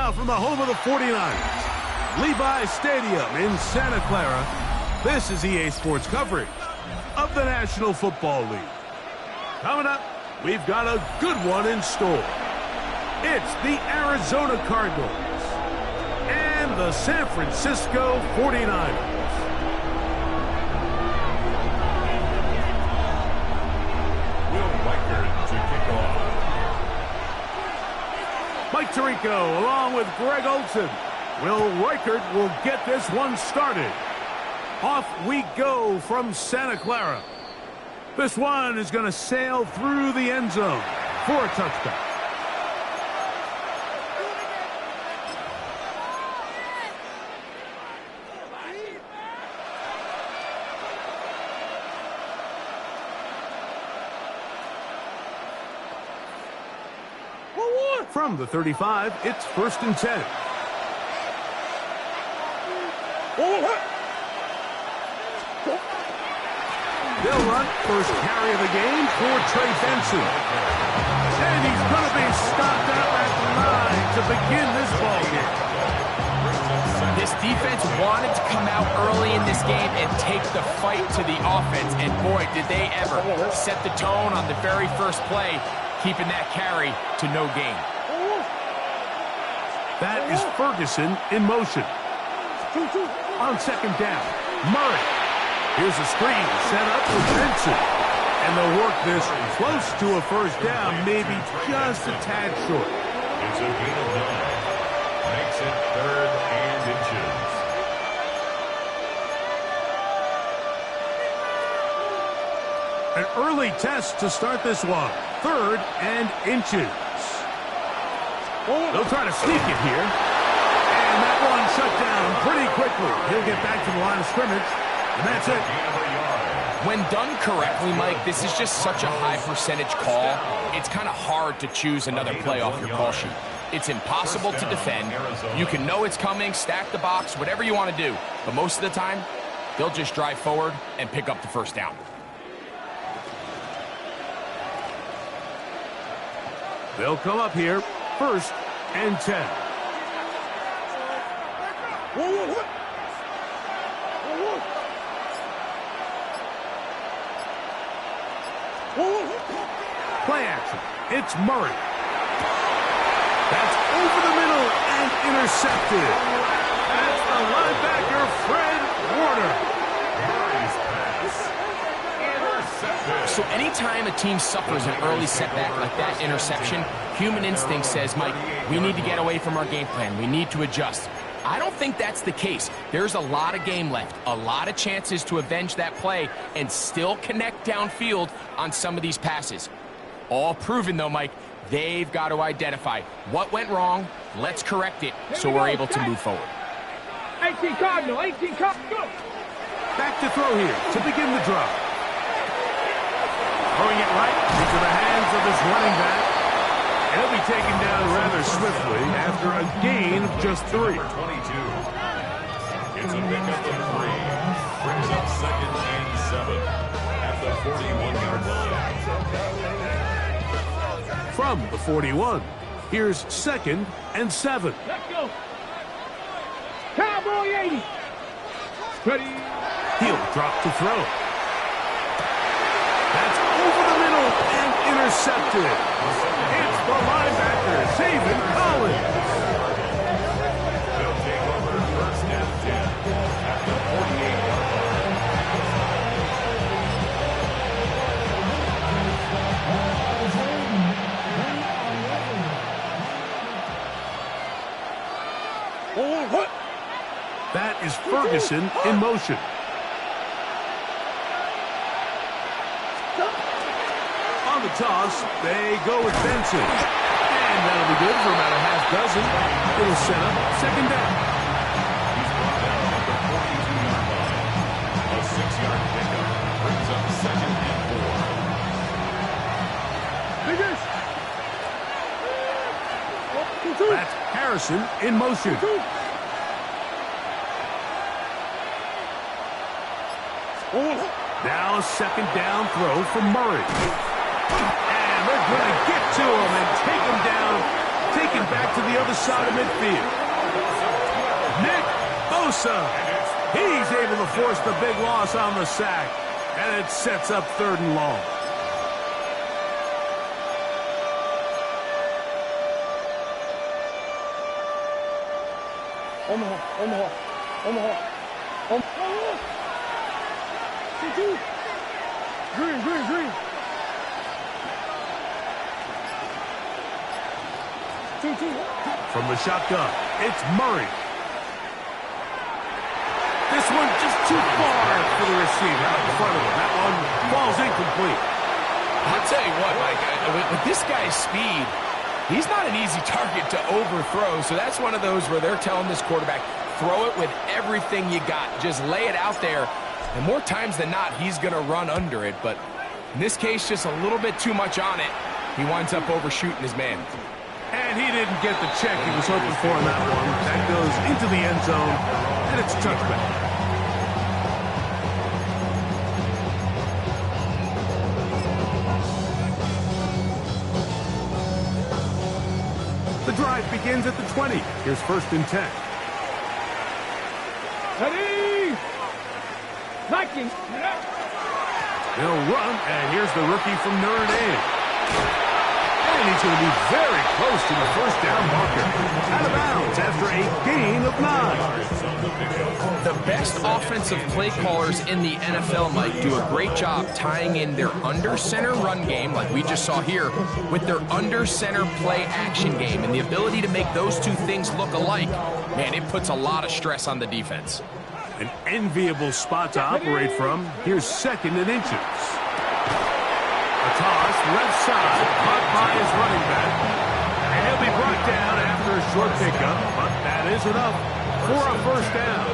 Now from the home of the 49ers, Levi's Stadium in Santa Clara, this is EA Sports coverage of the National Football League. Coming up, we've got a good one in store. It's the Arizona Cardinals and the San Francisco 49ers. Mike Tirico along with Greg Olsen. Will Reichert will get this one started. Off we go from Santa Clara. This one is going to sail through the end zone for a touchdown. From the 35, it's 1st and 10. They'll run first carry of the game for Trey Benson. And he's going to be stopped out at the line to begin this ball game. This defense wanted to come out early in this game and take the fight to the offense. And boy, did they ever set the tone on the very first play, keeping that carry to no gain. That is Ferguson in motion. On 2nd down, Murray. Here's a screen set up for Benson. And they'll work this close to a 1st down, maybe just a tad short. It's a gain of 9. Makes it 3rd and inches. An early test to start this one. 3rd and inches. They'll try to sneak it here. And that one shut down pretty quickly. He'll get back to the line of scrimmage. And that's it. When done correctly, Mike, this is just such a high percentage call. It's kind of hard to choose another play off your call sheet. It's impossible to defend. You can know it's coming, stack the box, whatever you want to do. But most of the time, they'll just drive forward and pick up the 1st down. They'll come up here. 1st and 10. Play action. It's Murray. That's over the middle and intercepted. That's the linebacker, Fred Warner. So anytime a team suffers an early setback like that interception, human instinct says, Mike, we need to get away from our game plan. We need to adjust. I don't think that's the case. There's a lot of game left, a lot of chances to avenge that play and still connect downfield on some of these passes. All proven, though, Mike, they've got to identify what went wrong, let's correct it so we're able to move forward. 18 Cardinal, 18 Cardinal. Back to throw here to begin the drive. Throwing it right into the hands of his running back. And he'll be taken down rather swiftly after a gain of just 3. 22. It's a pickup of 3. Brings up 2nd and 7 at the 41-yard line. From the 41, here's 2nd and 7. Let's go. Cowboy 80. Ready. He'll drop to throw. That's over the middle and intercepted. It's the linebacker, Zaven Collins. They'll take over 1st and 10 at the 48-yard What? That is Ferguson in motion. On the toss, they go with Benson. And that'll be good for about a half dozen. It'll set up 2nd down. He's brought down at the 42-yard line. A 6-yard pickup brings up 2nd and 4. That's Harrison in motion. Now 2nd down throw from Murray. And they're going to get to him and take him down. Take taken back to the other side of midfield. Nick Bosa. He's able to force the big loss on the sack. And it sets up 3rd and long. Omaha. Green. 2. From the shotgun, it's Murray. This one just too far for the receiver out in front of him. That one falls incomplete. I'll tell you what, Mike, with this guy's speed, he's not an easy target to overthrow, so that's one of those where they're telling this quarterback, throw it with everything you got. Just lay it out there, and more times than not, he's going to run under it, but in this case, just a little bit too much on it. He winds up overshooting his man. And he didn't get the check he was hoping for on that one. That goes into the end zone, and it's touchback. The drive begins at the 20. Here's 1st and 10. Ready? Viking. They'll run, and here's the rookie from Notre Dame. And he's going to be very close to the 1st down marker. Out of bounds after a gain of 9. The best offensive play callers in the NFL, Mike, do a great job tying in their under-center run game, like we just saw here, with their under-center play action game. And the ability to make those two things look alike, man, it puts a lot of stress on the defense. An enviable spot to operate from. Here's 2nd and inches. A toss, left side, caught by his running back. And he'll be brought down after a short pickup, but that is enough for a 1st down.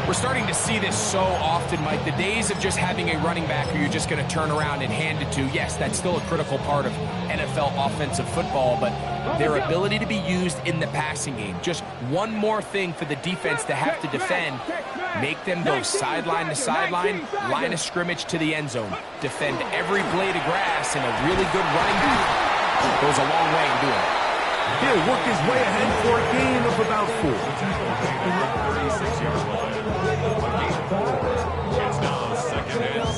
We're starting to see this so often, Mike. The days of just having a running back who you're just going to turn around and hand it to, yes, that's still a critical part of NFL offensive football, but their ability to be used in the passing game, just one more thing for the defense to have to defend, make them go sideline to sideline, line of scrimmage to the end zone, defend every blade of grass, and a really good running back goes a long way in doing it. He'll work his way ahead for a gain of about 4. 36-yard line. It's now 2nd and 6.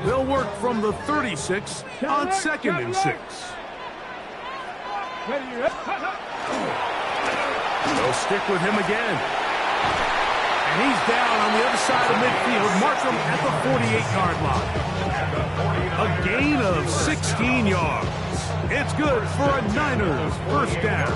They'll work from the 36 on 2nd and 6. They'll stick with him again. And he's down on the other side of midfield. Markham at the 48-yard line. A gain of 16 yards. It's good for a Niners 1st down.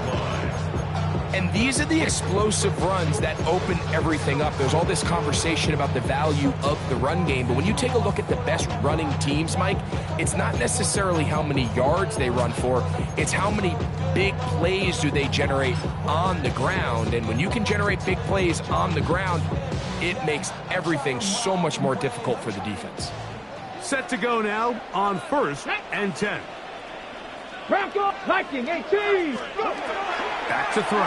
And these are the explosive runs that open everything up. There's all this conversation about the value of the run game, but when you take a look at the best running teams, Mike, it's not necessarily how many yards they run for, it's how many big plays do they generate on the ground. And when you can generate big plays on the ground, it makes everything so much more difficult for the defense. Set to go now on 1st and 10. Bronco, Viking, 18. Back to throw.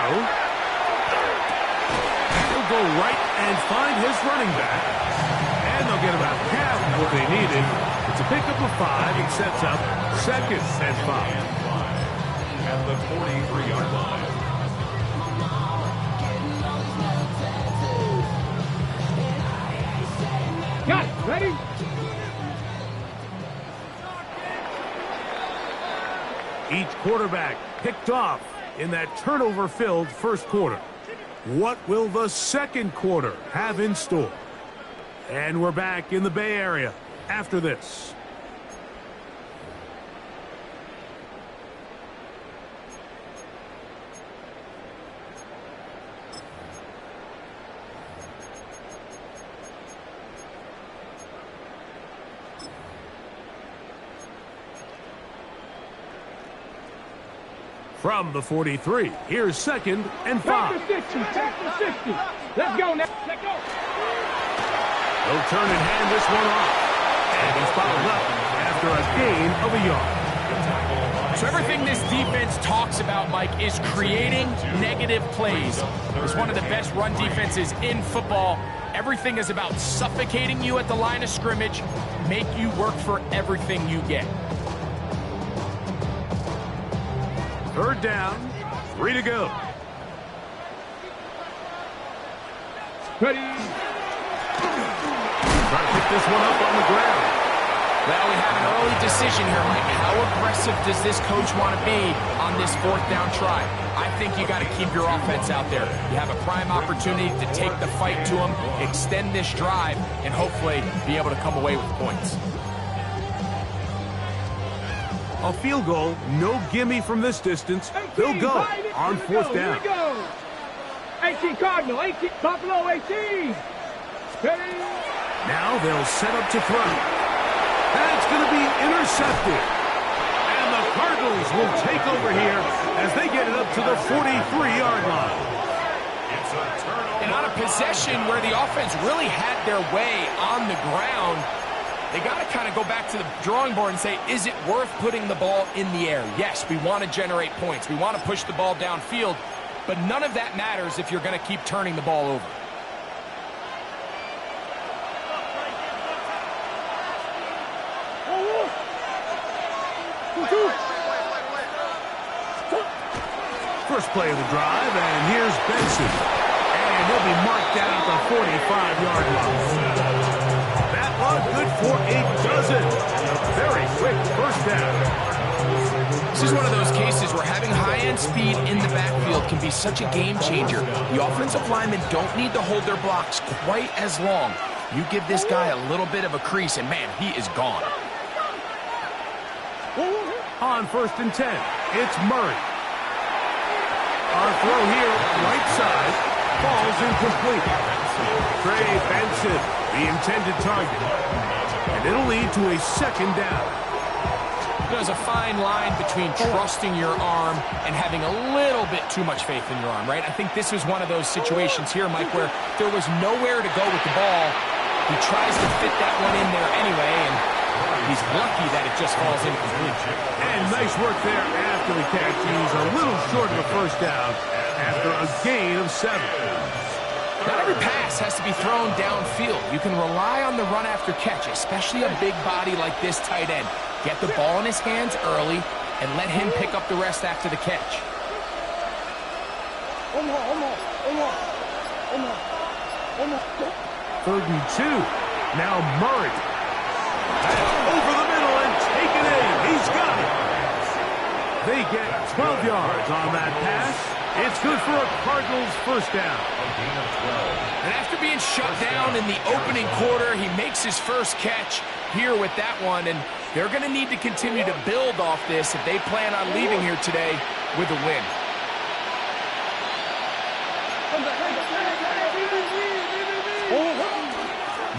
He'll go right and find his running back. And they'll get about half of what they needed. It's a pickup of 5. It sets up 2nd and 5. At the 43-yard line. Got it. Ready? Each quarterback picked off in that turnover-filled 1st quarter. What will the 2nd quarter have in store? And we're back in the Bay Area after this. From the 43, here's 2nd and 5. Back to 60. Let's go now. Let's go. They'll turn and hand this one off. And he's fouled up after a gain of a yard. The tackle So everything this defense talks about, Mike, is creating negative plays. It's one of the best run defenses in football. Everything is about suffocating you at the line of scrimmage, make you work for everything you get. Third down, 3 to go. Ready. Trying to pick this one up on the ground. Well, we have an early decision here, Mike. How aggressive does this coach want to be on this 4th down try? I think you got to keep your offense out there. You have a prime opportunity to take the fight to them, extend this drive, and hopefully be able to come away with points. A field goal, no gimme from this distance. They'll go on 4th down. Here we go. 18 Cardinal, 18 Buffalo, 18. Ready. Now they'll set up to throw. That's going to be intercepted. And the Cardinals will take over here as they get it up to the 43-yard line. It's a turnover. And on a possession where the offense really had their way on the ground, they got to kind of go back to the drawing board and say, is it worth putting the ball in the air? Yes, we want to generate points. We want to push the ball downfield, but none of that matters if you're going to keep turning the ball over. First play of the drive, and here's Benson. And he'll be marked down at the 45-yard line. That run good for a dozen. A very quick first down. This is one of those cases where having high-end speed in the backfield can be such a game changer. The offensive linemen don't need to hold their blocks quite as long. You give this guy a little bit of a crease, and man, he is gone. On 1st and 10, it's Murray. Our throw here, right side, falls incomplete. Trey Benson, the intended target. And it'll lead to a 2nd down. There's a fine line between trusting your arm and having a little bit too much faith in your arm, right? I think this was one of those situations here, Mike, where there was nowhere to go with the ball. He tries to fit that one in there anyway, and he's lucky that it just falls incomplete. And nice work there after the catch. He's a little short of a first down after a gain of 7. Not every pass has to be thrown downfield. You can rely on the run after catch, especially a big body like this tight end. Get the ball in his hands early and let him pick up the rest after the catch. 3rd and 2. Now Murray. That's over the middle and taken in. He's got it. They get 12 yards on that pass. It's good for a Cardinals first down. And after being shut down in the opening quarter, he makes his first catch here with that one, and they're going to need to continue to build off this if they plan on leaving here today with a win.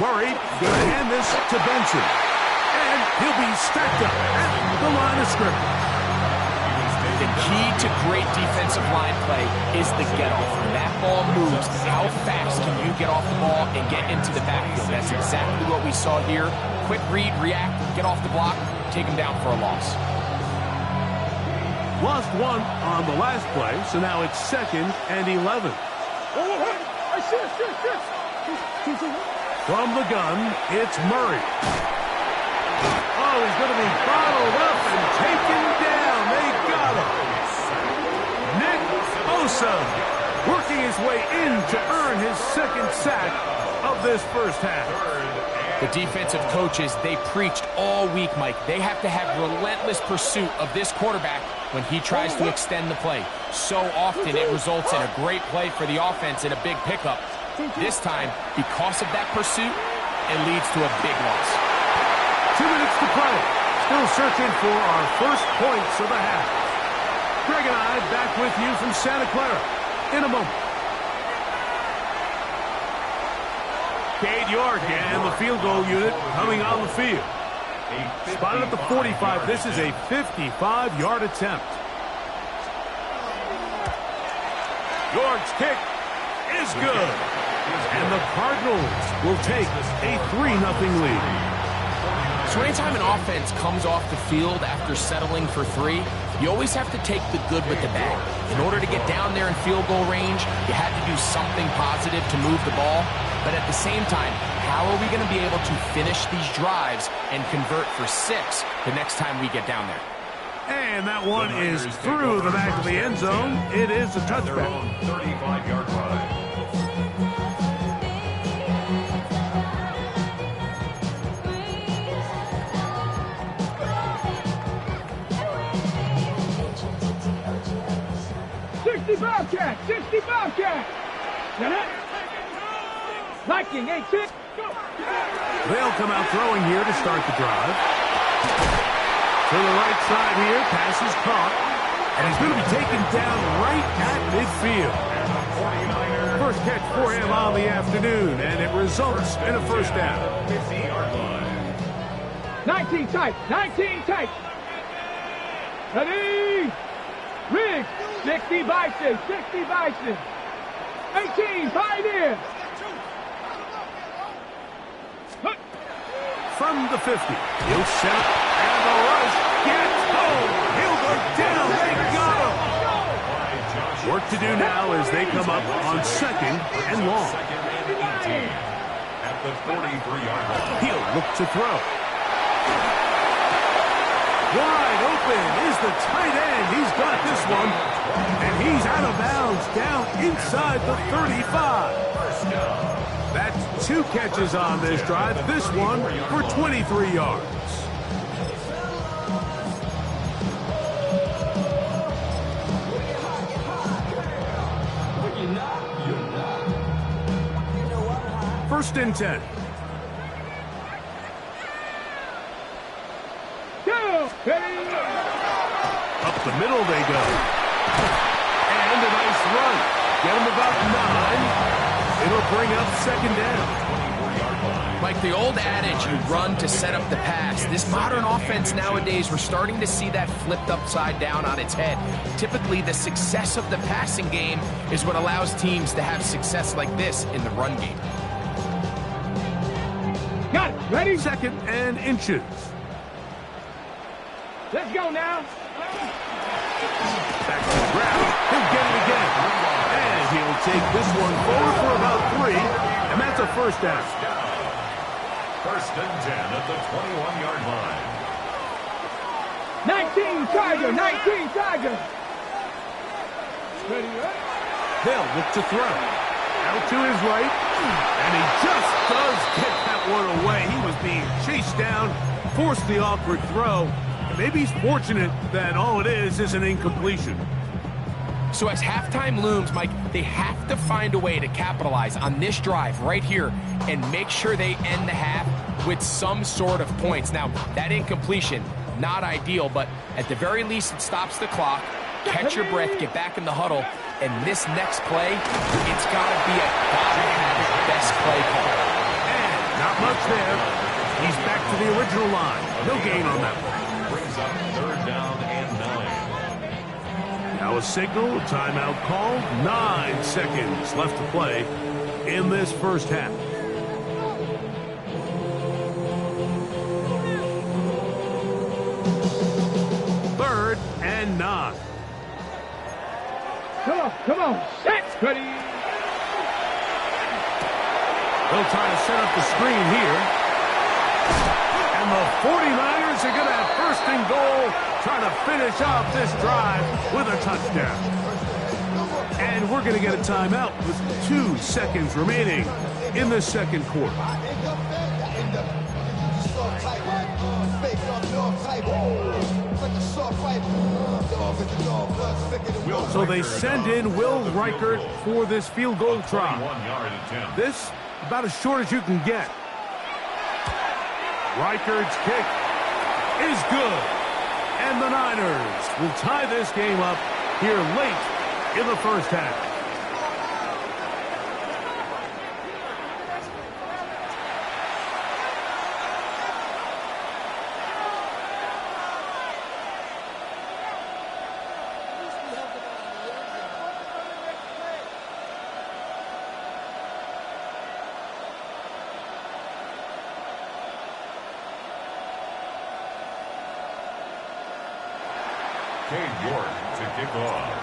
Murray going to hand this to Benson. And he'll be stacked up at the line of scrimmage. The key to great defensive line play is the get-off. When that ball moves, how fast can you get off the ball and get into the backfield? That's exactly what we saw here. Quick read, react, get off the block, take him down for a loss. Lost 1 on the last play, so now it's 2nd and 11. From the gun, it's Murray. Oh, he's going to be bottled up and taken down. They got him. Nick Bosa working his way in to earn his 2nd sack of this first half. The defensive coaches, they preached all week, Mike. They have to have relentless pursuit of this quarterback when he tries to extend the play. So often it results in a great play for the offense and a big pickup. This time, because of that pursuit, it leads to a big loss. 2 minutes to play. Still searching for our first points of the half. Greg and I back with you from Santa Clara in a moment. Cade York and the field goal unit coming on the field. Spotted at the 45. This is a 55-yard attempt. York's kick is good. And the Cardinals will take a 3-0 lead. So anytime an offense comes off the field after settling for 3, you always have to take the good with the bad. In order to get down there in field goal range, you had to do something positive to move the ball. But at the same time, how are we going to be able to finish these drives and convert for 6 the next time we get down there? And that one is through the back of the end zone. It is a touchback. 35-yard line. Bobcat, 60 Bobcat. Viking, 8-6. They'll come out throwing here to start the drive. To the right side here, pass is caught. And he's going to be taken down right at midfield. First catch for him on the afternoon, and it results in a first down. 50-yard line. 19 tight, 19 tight. Ready? Riggs, 60 Bison, 60 Bison. 18, Pioneer. From the 50, he'll set up, and the rush gets home. He'll go down. They got him. Work to do now as they come up on 2nd and long. Second and 18 at the 43-yard line. He'll look to throw. Wide open is the tight end. He's got this one. And he's out of bounds down inside the 35. That's 2 catches on this drive. This one for 23 yards. First and 10. Up the middle they go. And a nice run. Get him about 9. It'll bring up 2nd down. Like the old adage, you run to set up the pass. This modern offense nowadays, we're starting to see that flipped upside down on its head. Typically, the success of the passing game is what allows teams to have success like this in the run game. Got it. Ready? 2nd and inches. Let's go now. Back to the ground. He'll get it again. And he'll take this one forward for about 3. And that's a first down. First and 10 at the 21-yard line. 19 Tiger, 19 Tiger. Ready, right? They'll look to throw. Out to his right. And he just does get that one away. He was being chased down, forced the awkward throw. And maybe he's fortunate that all it is an incompletion. So as halftime looms, Mike, they have to find a way to capitalize on this drive right here and make sure they end the half with some sort of points. Now, that incompletion, not ideal, but at the very least, it stops the clock. Catch your breath, get back in the huddle, and this next play, it's got to be a gotta-have-it best play call. And not much there. He's back to the original line. No gain on that one. Brings up 3rd down and 9. Now a signal, a timeout called. 9 seconds left to play in this first half. Third and 9. Come on, set. Ready. They'll try to set up the screen here. And the 49ers are going to have 1st and goal, trying to finish off this drive with a touchdown. And we're going to get a timeout with 2 seconds remaining in the 2nd quarter. So they send in Will Reichert for this field goal try. 21-yard attempt. This about as short as you can get. Reichert's kick is good. And the Niners will tie this game up here late in the first half. Cade York to kick off.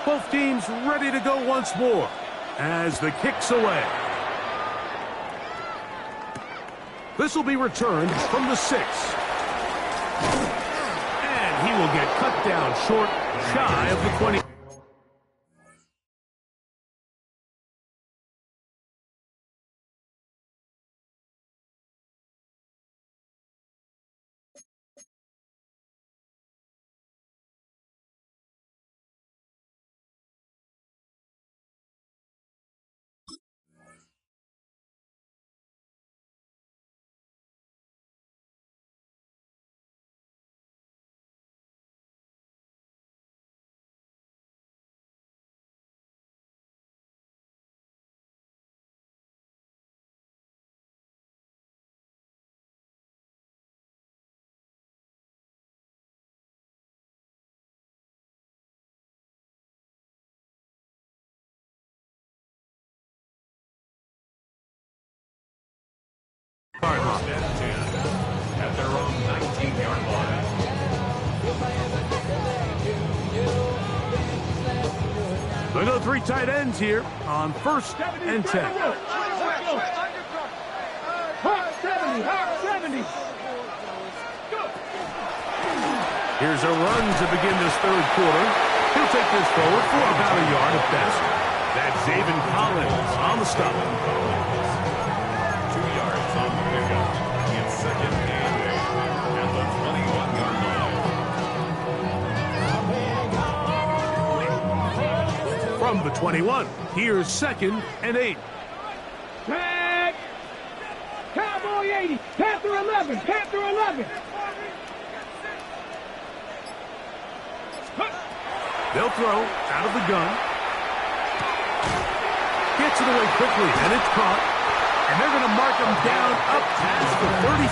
Both teams ready to go once more as the kick's away. This will be returned from the 6. And he will get cut down short, shy of the 20. First and 10 at their own 19-yard line. They go 3 tight ends here on first and 10. 70. Here's a run to begin this third quarter. He'll take this forward for about a yard at best. That's Zaven Collins on the stop. 2 yards on the pickup. It's second and 8 at the 21-yard line. From the 21, here's second and 8. Tag. Cowboy 80. Panther 11. Panther 11. They'll throw out of the gun. Gets it away quickly, and it's caught. And they're going to mark him down up past the 35.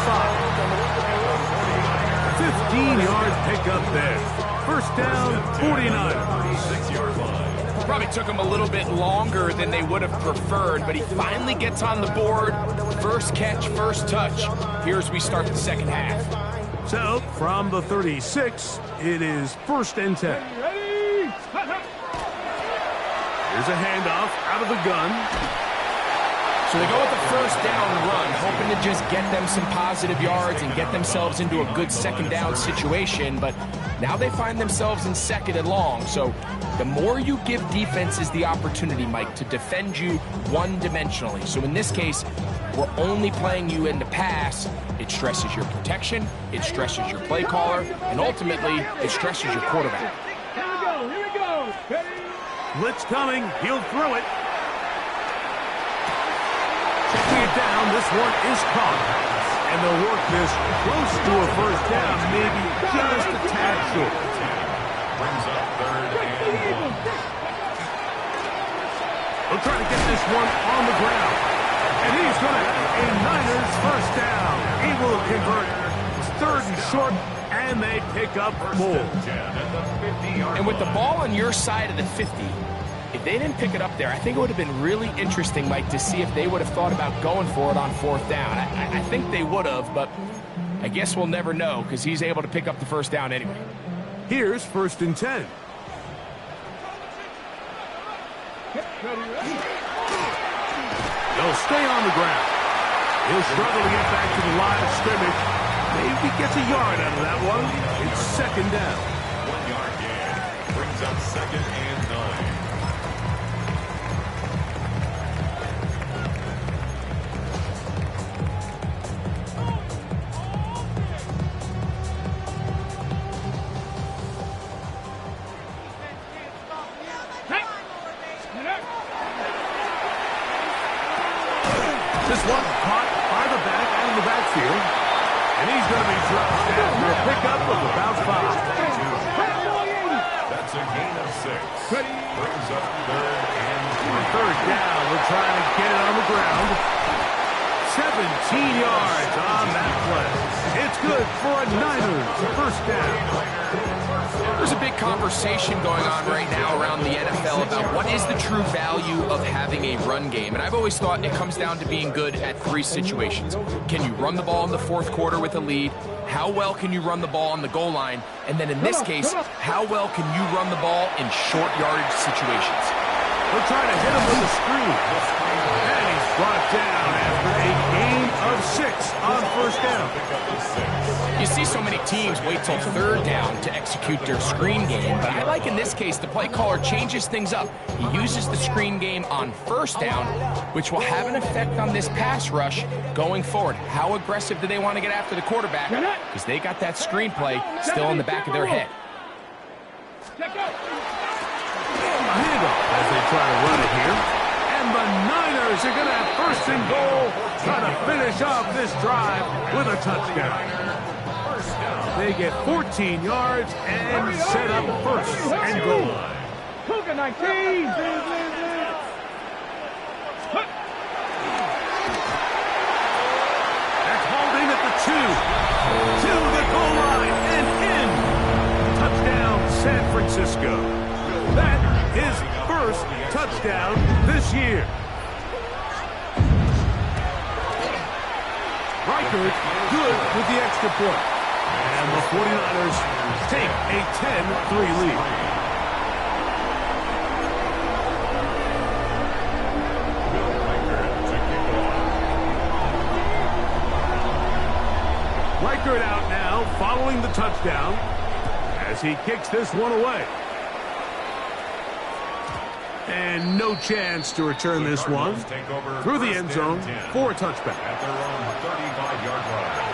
15-yard pickup there. First down, 49. 6-yard line. Probably took him a little bit longer than they would have preferred, but he finally gets on the board. First catch, first touch. Here's we start the second half. So, from the 36, it is first and 10. Ready? Here's a handoff out of the gun. So they go with the first down run, hoping to just get them some positive yards and get themselves into a good second down situation, but now they find themselves in second and long. So the more you give defenses the opportunity, Mike, to defend you one-dimensionally. So in this case, we're only playing you in the pass. It stresses your protection, it stresses your play caller, and ultimately, it stresses your quarterback. Here we go. Ready? Blitz coming. He'll throw it. Checking it down. This one is caught. And they'll work this close to a first down, maybe just a tad short. Brings up third and 1. They'll try to get this one on the ground. And he's going to have a Niners first down. He will convert. It's third and short, and they pick up more. And with the ball on your side of the 50, if they didn't pick it up there, I think it would have been really interesting, Mike, to see if they would have thought about going for it on fourth down. I think they would have, but I guess we'll never know because he's able to pick up the first down anyway. Here's first and 10. They'll stay on the ground. He'll struggle to get back to the line of scrimmage. Maybe gets a yard out of that one. It's second down. 1-yard gain. Brings up second and 9. This one caught by the back out of the backfield. And he's going to be dropped after a pickup of about 5. That's a gain of 6. Brings up third and 3. Third down, we're trying to get it on the ground. 17 yards on that play. It's good for a Niners first down. There's a big conversation going on right now around the NFL about what is the true value of having a run game. And I've always thought it comes down to being good at 3 situations. Can you run the ball in the fourth quarter with a lead? How well can you run the ball on the goal line? And then in this case, how well can you run the ball in short yardage situations? We're trying to hit him with a screen. And he's brought down after a gain of 6 on first down. You see so many teams wait till third down to execute their screen game, but I like in this case the play caller changes things up. He uses the screen game on first down, which will have an effect on this pass rush going forward. How aggressive do they want to get after the quarterback? Because they got that screen play still in the back of their head. As they try to run it here. And the Niners are going to have first and goal, trying to finish off this drive with a touchdown. They get 14 yards and set up first and goal. Cougar 19. That's holding at the 2. To the goal line and in. Touchdown, San Francisco. That his first touchdown this year. Reichert good with the extra point. And the 49ers take a 10-3 lead. Reichert out now following the touchdown as he kicks this one away. And no chance to return this one through the end zone for a touchback. At their own 35-yard line.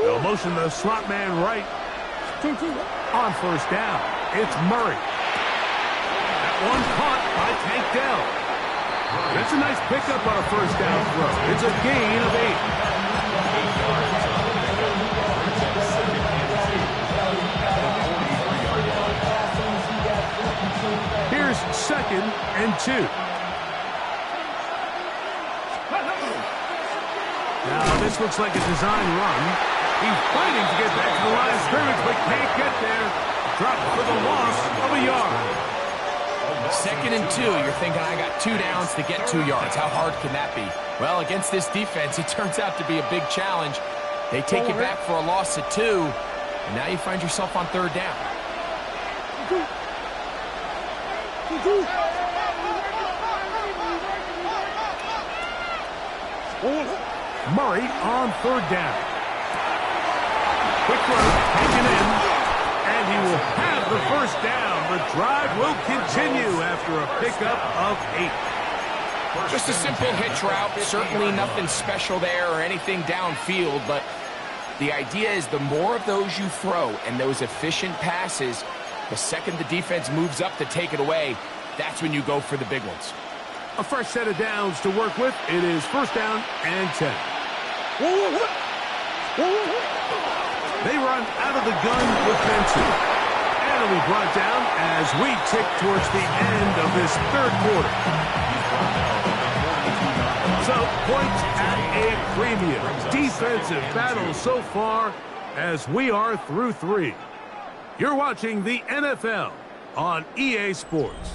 They'll motion the slot man right. On first down, it's Murray. That one caught by Tank Dell. That's a nice pickup on a first down throw. It's a gain of 8. Here's second and 2. Now this looks like a design run. He's fighting to get back to the line of scrimmage, but can't get there. Dropped for the loss of a yard. Second and 2, you're thinking, I got 2 downs to get 2 yards. How hard can that be? Well, against this defense, it turns out to be a big challenge. They take you back for a loss of 2, and now you find yourself on third down. Murray on third down. Quick run, taken in, and he will have the first down. The drive will continue after a pickup of 8. Just a simple hitch route. Certainly nothing special there or anything downfield, but the idea is the more of those you throw and those efficient passes, the second the defense moves up to take it away, that's when you go for the big ones. A fresh set of downs to work with. It is first down and 10. They run out of the gun with Benson. And it'll be brought down as we tick towards the end of this third quarter. So, points at a premium. Defensive battle so far as we are through 3. You're watching the NFL on EA Sports.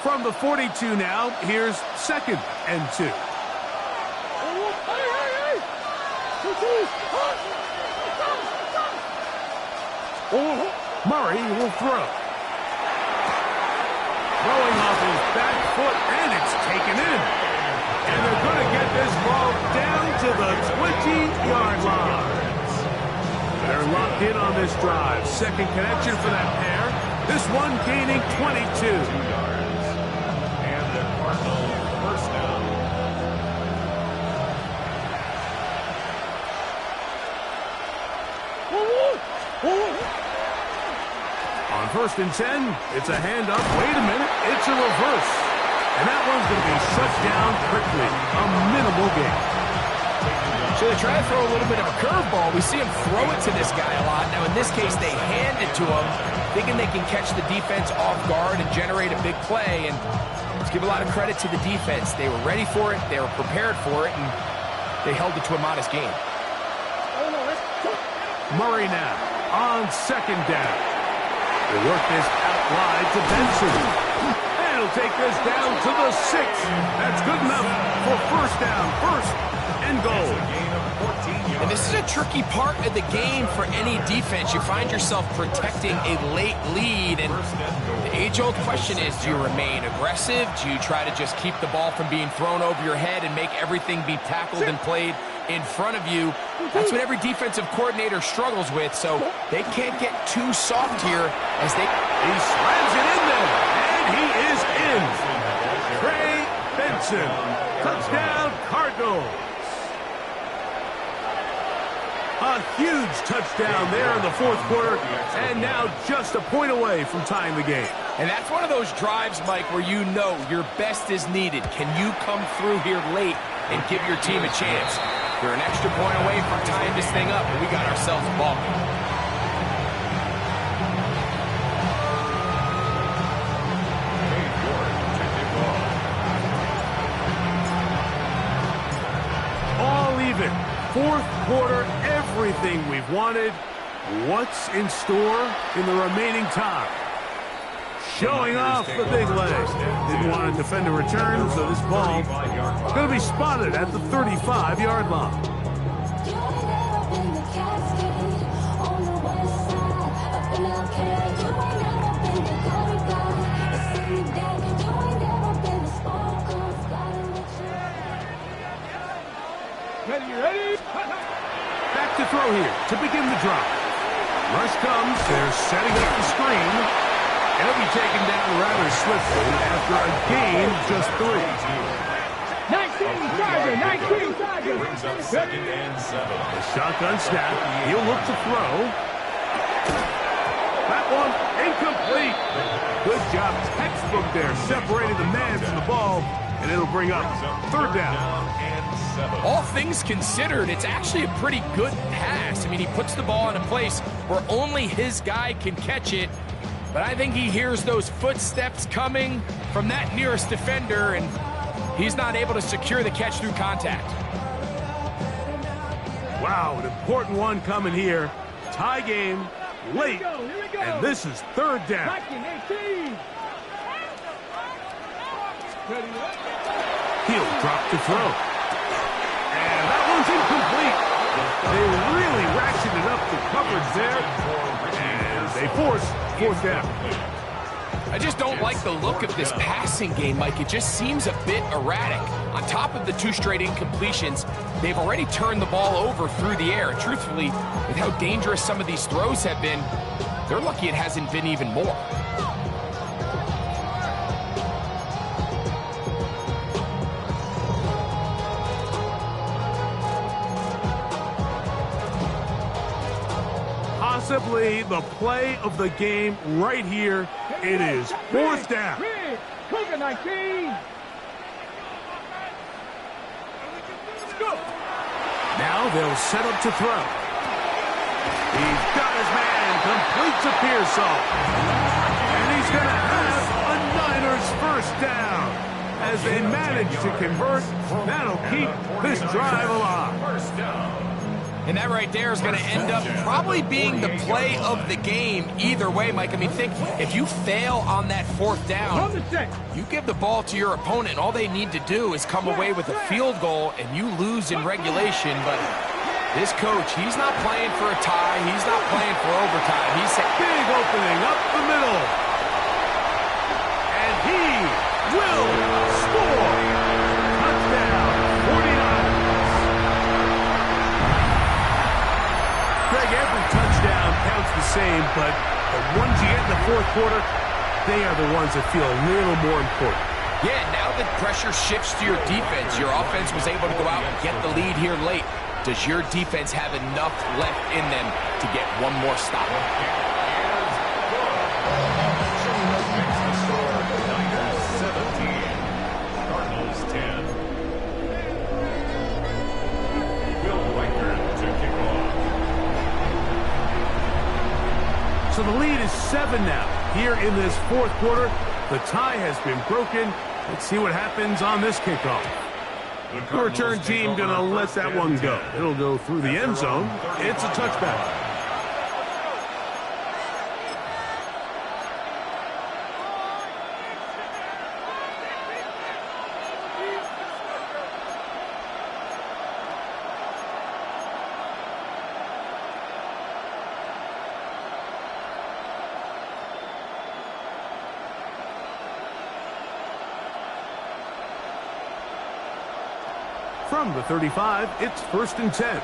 From the 42 now, here's second and 2. Murray will throw. Throwing off his back foot, and it's taken in. And they're going to get this ball down to the 20-yard line. They're locked in on this drive. Second connection for that pair. This one gaining 22. On first and 10, it's a handoff. Wait a minute, it's a reverse. And that one's going to be shut down quickly. A minimal gain. So they try to throw a little bit of a curveball. We see him throw it to this guy a lot. Now, in this case, they hand it to him, thinking they can catch the defense off guard and generate a big play. And let's give a lot of credit to the defense. They were ready for it, they were prepared for it, and they held it to a modest game. Murray now on second down. They work this out wide to Benson. And he'll take this down to the 6. That's good enough for first down, first and goal. And this is a tricky part of the game for any defense. You find yourself protecting a late lead, and the age-old question is, do you remain aggressive? Do you try to just keep the ball from being thrown over your head and make everything be tackled and played in front of you? That's what every defensive coordinator struggles with, so they can't get too soft here as they... He slams it in there, and he is in. Trey Benson, touchdown Cardinals. A huge touchdown there in the fourth quarter, and now just a point away from tying the game. And that's one of those drives, Mike, where you know your best is needed. Can you come through here late and give your team a chance? You're an extra point away from tying this thing up, and we got ourselves a ball game. All even. Fourth quarter, everything we've wanted. What's in store in the remaining time? Showing off the big leg. Didn't want to defend a return, so this ball is going to be spotted at the 35-yard line. Ready? Back to throw here to begin the drive. Rush comes. They're setting up the screen. And he'll be taken down rather swiftly after a gain just 3. 19 Tiger, 19 Tiger. Brings up second and 7. The shotgun snap. He'll look to throw. That one incomplete. Good job, textbook there, separating the man from the ball, and it'll bring up third down. All things considered, it's actually a pretty good pass. I mean, he puts the ball in a place where only his guy can catch it, but I think he hears those footsteps coming from that nearest defender, and he's not able to secure the catch through contact. Wow, an important one coming here. Tie game, late, and this is third down. He'll drop to throw. And that one's incomplete. They really ratcheted up the coverage there, and they force fourth down. I just don't like the look of this passing game, Mike. It just seems a bit erratic. On top of the 2 straight incompletions, they've already turned the ball over through the air. And truthfully, with how dangerous some of these throws have been, they're lucky it hasn't been even more. Possibly the play of the game right here. It is fourth down. Cougar 19. Now they'll set up to throw. He's got his man, completes a Pearsall. And he's going to have a Niners first down. As they manage to convert, that'll keep this drive alive. First down. And that right there is going to end up probably being the play of the game either way, Mike. I mean, think, if you fail on that fourth down, you give the ball to your opponent, and all they need to do is come away with a field goal, and you lose in regulation. But this coach, he's not playing for a tie. He's not playing for overtime. He's a big opening up the middle. And he will score. Touchdown, 49ers. Greg, every touchdown counts the same, but the ones you get in the fourth quarter, they are the ones that feel a little more important. Yeah, now that pressure shifts to your defense, your offense was able to go out and get the lead here late. Does your defense have enough left in them to get one more stop? So the lead is 7 now. Here in this fourth quarter, the tie has been broken. Let's see what happens on this kickoff. The return team going to let that one go. It'll go through the end zone. It's a touchback. From the 35, it's 1st and 10.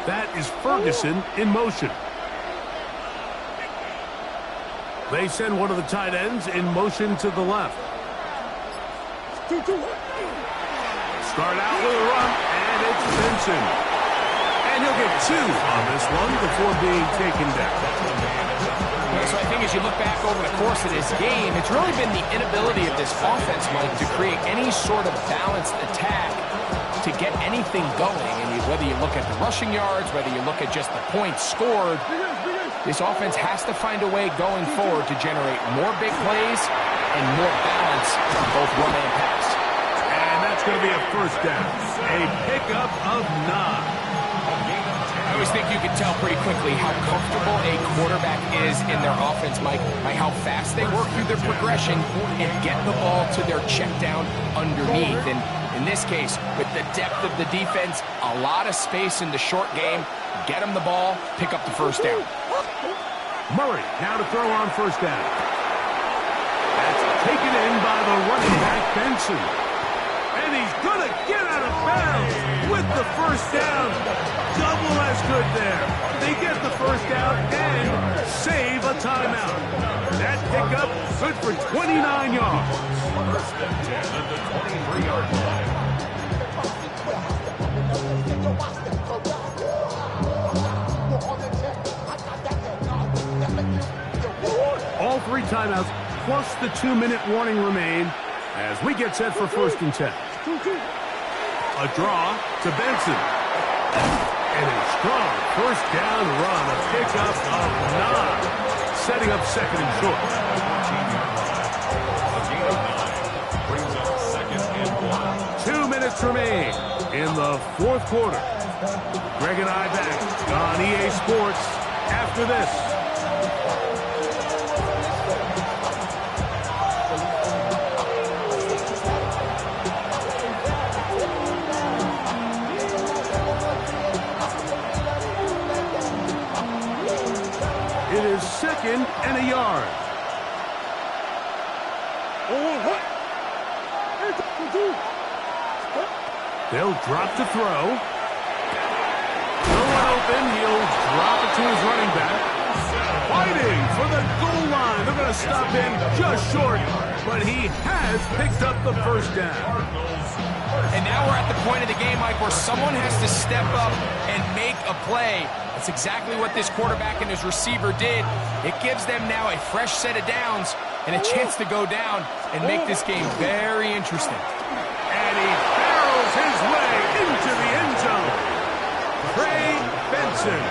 That is Ferguson in motion. They send one of the tight ends in motion to the left. Start out with a run, and it's Benson. And he'll get 2 on this one before being taken down. So I think as you look back over the course of this game, it's really been the inability of this offense, Mike, to create any sort of balanced attack to get anything going. And whether you look at the rushing yards, whether you look at just the points scored, this offense has to find a way going forward to generate more big plays and more balance on both run and pass. And that's going to be a first down. A pickup of 9. I always think you can tell pretty quickly how comfortable a quarterback is in their offense, Mike, by how fast they work through their progression and get the ball to their check down underneath. And in this case, with the depth of the defense, a lot of space in the short game, get them the ball, pick up the first down. Murray now to throw on first down. That's taken in by the running back, Benson. And he's going to get out of bounds with the first down. Double as good there. They get the first down and save a timeout. That pickup good for 29 yards. First and 10 at the 23-yard line. All 3 timeouts plus the 2-minute warning remain as we get set for 1st and 10. A draw to Benson. And a strong first down run, a pickup of 9. Setting up 2nd and short. A gain of 9 brings up 2nd and 1. 2 minutes remain in the 4th quarter. Greg and I back on EA Sports after this. It is 2nd and a yard. They'll drop to throw. No one open. He'll drop it to his running back. Fighting for the goal line. They're going to stop him just short, but he has picked up the first down. And now we're at the point of the game, Mike, where someone has to step up and make a play. That's exactly what this quarterback and his receiver did. It gives them now a fresh set of downs and a chance to go down and make this game very interesting. And he barrels his way into the end zone. Trey Benson,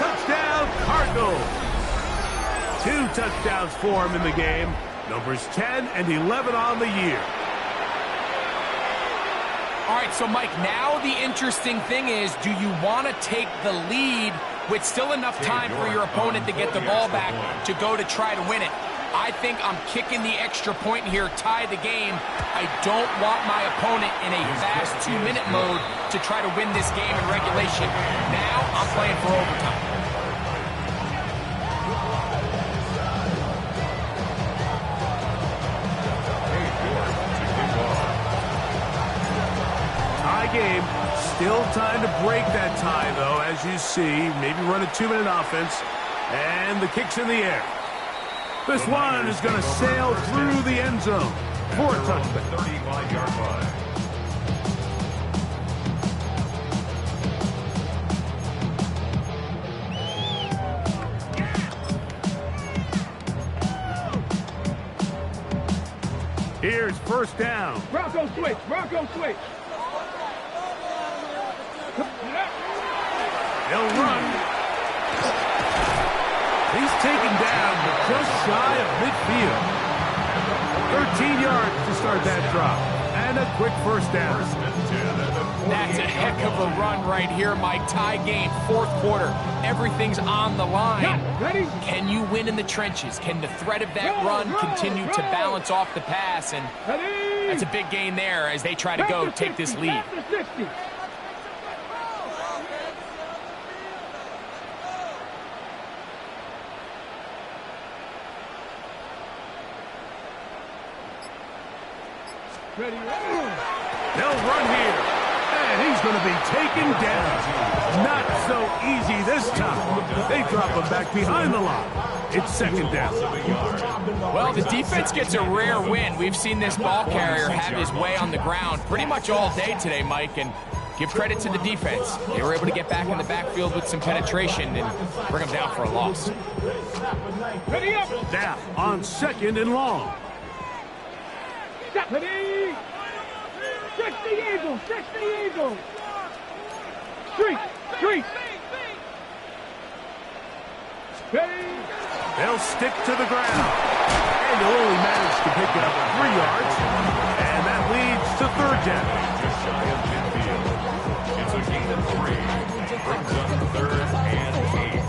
touchdown Cardinals. 2 touchdowns for him in the game. Numbers 10 and 11 on the year. All right, so Mike, now the interesting thing is, do you want to take the lead with still enough time for your opponent to get the ball back to go to try to win it? I think I'm kicking the extra point here, tie the game. I don't want my opponent in a fast 2-minute mode to try to win this game in regulation. Now I'm playing for overtime. Game. Still time to break that tie, though, as you see. Maybe run a 2-minute offense. And the kick's in the air. This one is going to sail through the end zone for a touchback. 35-yard line. Here's first down. Bronco switch. Bronco switch. He'll run. He's taken down just shy of midfield. 13 yards to start that drop. And a quick first down. That's a heck of a run right here, Mike. Tie game, fourth quarter. Everything's on the line. Can you win in the trenches? Can the threat of that run continue to balance off the pass? And that's a big gain there as they try to go take this lead. They'll run here. And he's going to be taken down. Not so easy this time. They drop him back behind the line. It's second down. Well, the defense gets a rare win. We've seen this ball carrier have his way on the ground pretty much all day today, Mike, and give credit to the defense. They were able to get back in the backfield with some penetration and bring them down for a loss. Down on second and long. Ready? 60 Eagles, 60 Eagles. Street. Ready? They'll stick to the ground. And they'll only manage to pick up 3 yards. And that leads to third down. Just shy of midfield. It's a gain of 3. Brings up third and 8.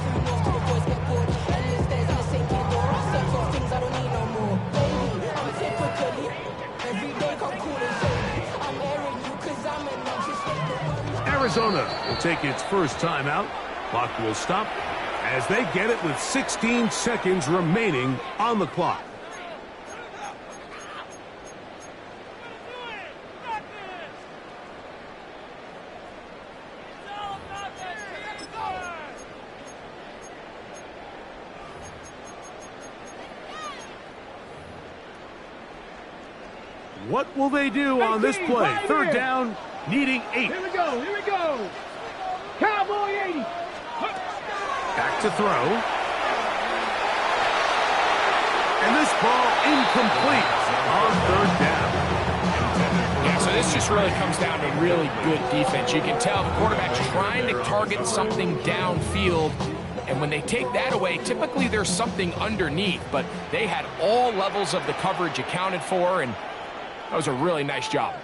Arizona will take its first timeout. Clock will stop as they get it with 16 seconds remaining on the clock. What will they do on this play? Third down, needing 8. Here we go. Cowboy 80. Back to throw. And this ball incomplete on third down. Yeah, so this just really comes down to really good defense. You can tell the quarterback's trying to target something downfield, and when they take that away, typically there's something underneath, but they had all levels of the coverage accounted for, and that was a really nice job.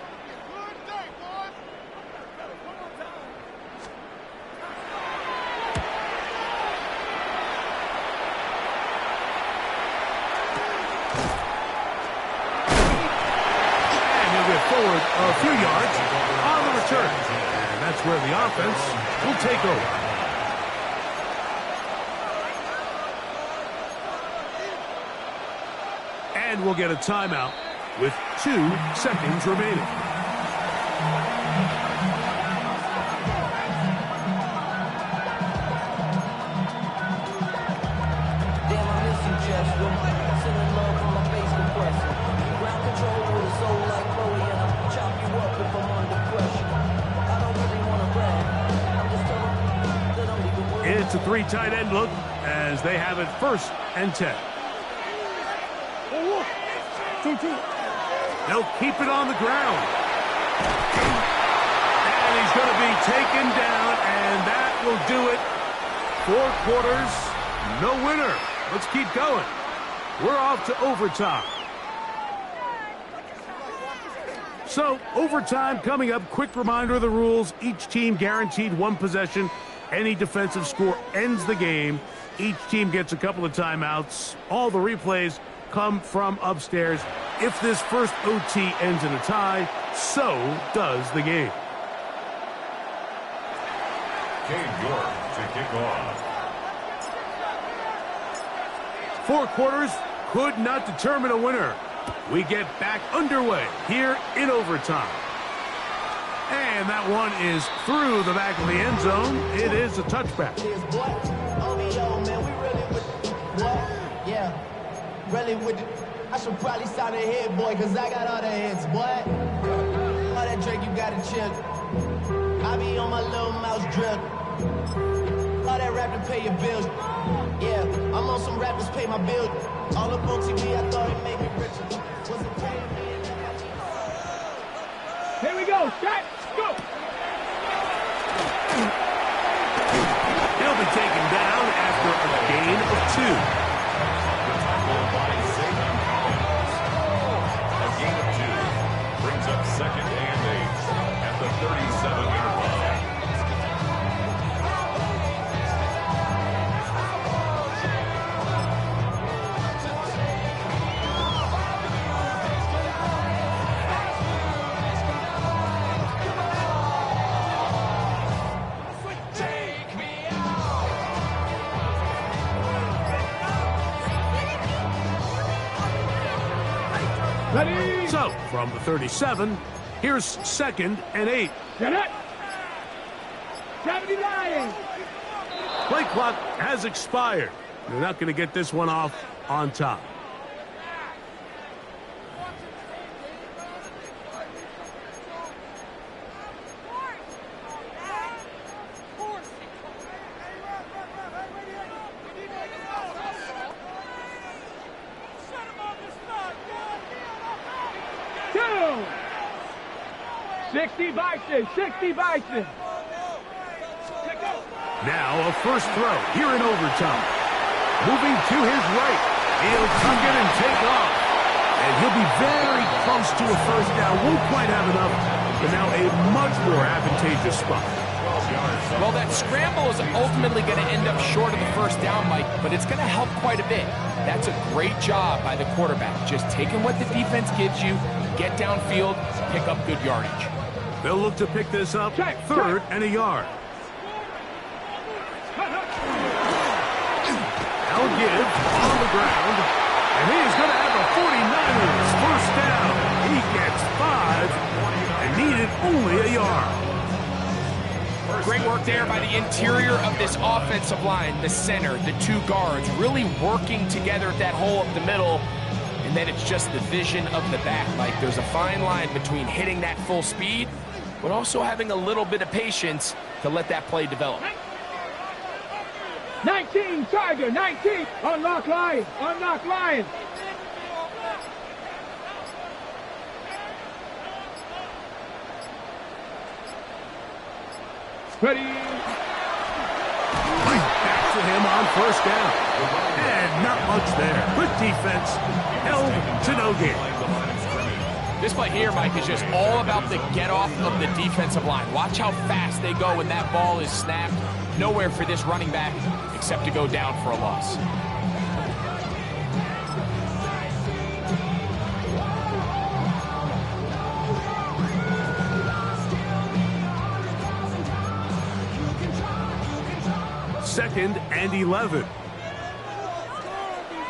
Forward a few yards on the return. And that's where the offense will take over. And we'll get a timeout with 2 seconds remaining. Damn, I miss you, Chester. Sending love from my face compressor. Ground control with a soul like Chloe, and I'll chop you up if I'm under pressure. I don't really want to brag. I'm just telling you that I'm leaving word. It's a 3 tight end look as they have it first and 10. They'll keep it on the ground. And he's going to be taken down, and that will do it. 4 quarters, no winner. Let's keep going. We're off to overtime. So, overtime coming up. Quick reminder of the rules. Each team guaranteed 1 possession. Any defensive score ends the game. Each team gets a couple of timeouts. All the replays come from upstairs. If this first OT ends in a tie, so does the game. Cade York to kick off. 4 quarters could not determine a winner. We get back underway here in overtime. And that one is through the back of the end zone. It is a touchback. Really with it. I should probably sign a hit, boy, because I got all the hits, boy. All that Drake, you got to chill. I be on my little mouse drip. All that rap to pay your bills. Yeah, I'm on some rappers pay my bills. All up on TV, I thought it made me richer. Wasn't paying me. Here we go. Shot. Go. He'll be taken down after after a gain of 2. The tackle by Zayden Collins. A gain of 2 brings up 2nd and 8 at the 37-yard line. Ready? So, from the 37, here's 2nd and 8. Get it. 79. Play clock has expired. They're not going to get this one off on top. Two. 60 Bison. 60 Bison. Now a first throw here in overtime. Moving to his right. He'll tuck it and take off. And he'll be very close to a first down. Won't quite have enough, but now a much more advantageous spot. Well, that scramble is ultimately going to end up short of the first down, Mike, but it's going to help quite a bit. That's a great job by the quarterback. Just taking what the defense gives you, get downfield, pick up good yardage. They'll look to pick this up 3rd and a yard. Now give on the ground, and he is going to have a 49ers first down. He gets 5 and needed only a yard. Great work there by the interior of this offensive line, the center, the 2 guards, really working together at that hole up the middle. And then it's just the vision of the back. Like there's a fine line between hitting that full speed, but also having a little bit of patience to let that play develop. 19 Tiger. 19. Unlock Lion. Unlock Lion. Ready? Right back to him on first down. And not much there. Good defense. Held to no gain. This play here, Mike, is just all about the get-off of the defensive line. Watch how fast they go when that ball is snapped. Nowhere for this running back except to go down for a loss. Second and 11.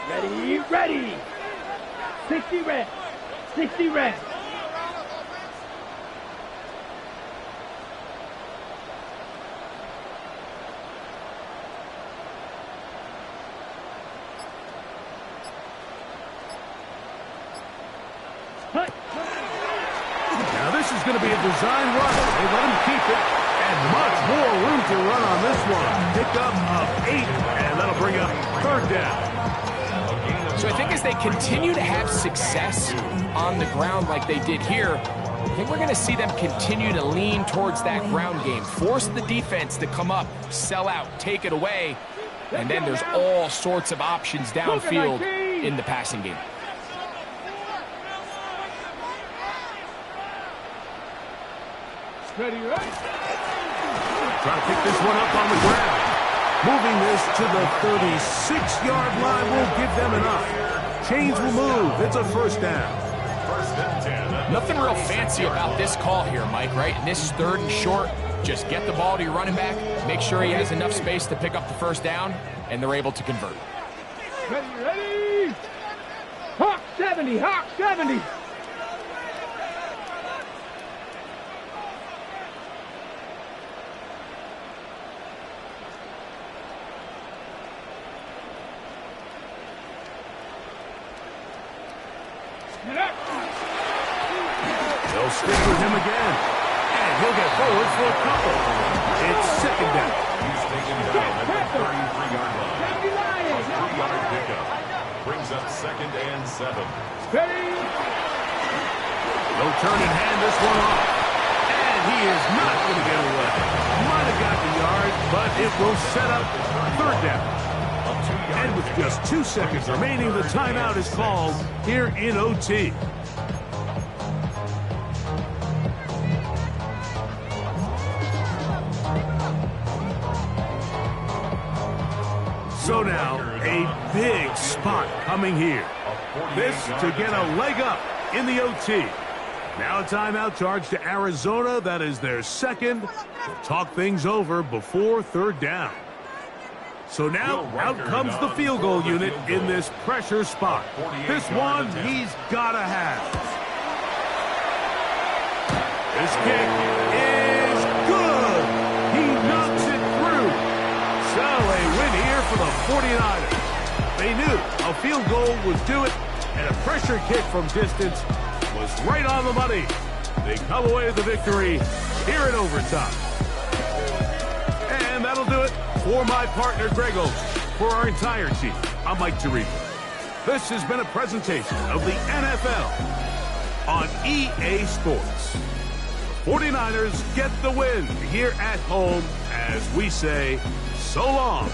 Ready? Ready. 60 red. 60 red. Now this is going to be a design run. They let him keep it. And much more room to run on this one. Pick up of 8, and that'll bring up 3rd down. So I think as they continue to have success on the ground like they did here, I think we're going to see them continue to lean towards that ground game. Force the defense to come up, sell out, take it away, and then there's all sorts of options downfield in the passing game. Ready, ready. Trying to pick this one up on the ground. Moving this to the 36-yard line will give them enough. Chains will move. It's a first down. Nothing real fancy about this call here, Mike, right? And this is 3rd and short. Just get the ball to your running back, make sure he has enough space to pick up the first down, and they're able to convert. Ready, ready. Hawk 70, Hawk 70. They'll stick with him again. And he'll get forward for a couple. It's 2nd down. He's taken down at the 33-yard line. 3-yard pickup. Brings up 2nd and 7. Ready? No turn and hand this one off. And he is not going to get away. Might have got the yard, but it will set up 3rd down. And with just 2 seconds remaining, the timeout is called here in OT. So now, a big spot coming here. This to get a leg up in the OT. Now a timeout charge to Arizona. That is their second. To talk things over before third down. So now out comes the field goal unit in this pressure spot. This one he's got to have. This kick is good. He knocks it through. So a win here for the 49ers. They knew a field goal would do it, and a pressure kick from distance was right on the money. They come away with the victory here in overtime. And that'll do it for my partner, Greg Olsen. For our entire team, I'm Mike Tirico. This has been a presentation of the NFL on EA Sports. The 49ers get the win here at home as we say so long.